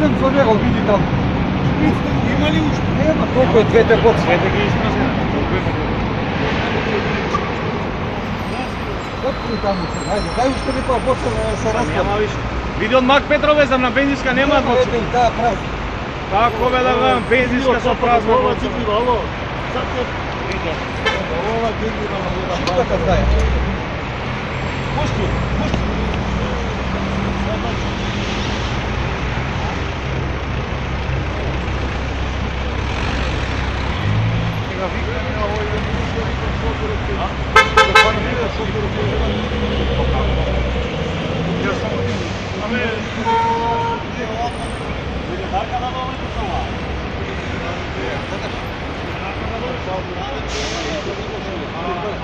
Nisam zonirao, vidi tamo. Ima li ušte? Nema, koliko je tvete boce. Sve da ga ispraznjeno. Otpuni tamo se, hajde, daj ušte mi pa boca se raspala. Няма више. Види од Мак Петров vezam na benzinska nema boca. Ете и таа празна. Како бе да гледам бензинска со празна боца. Ова генера на една чипката знае. Пушти, пушти. Сега викаме на овој да ми се вика шоферот. Да пане виде шоферот. Јас само аме виде така да доме тоа.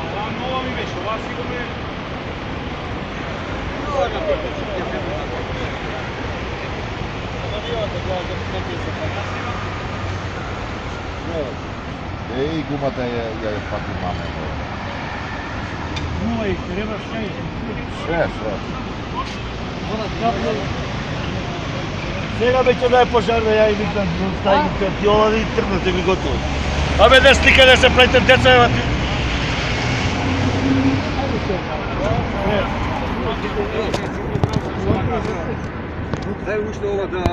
Ова нова ми беше, ова сигурно е. Ей, гумата ја фати маме. Нова и треба скај. Све. Сега веќе да е пожарна, ја и викам, стај ги петиола и тргнете ми готово. Абе, да слика да се правите деца, ева ти. Дај уште ова да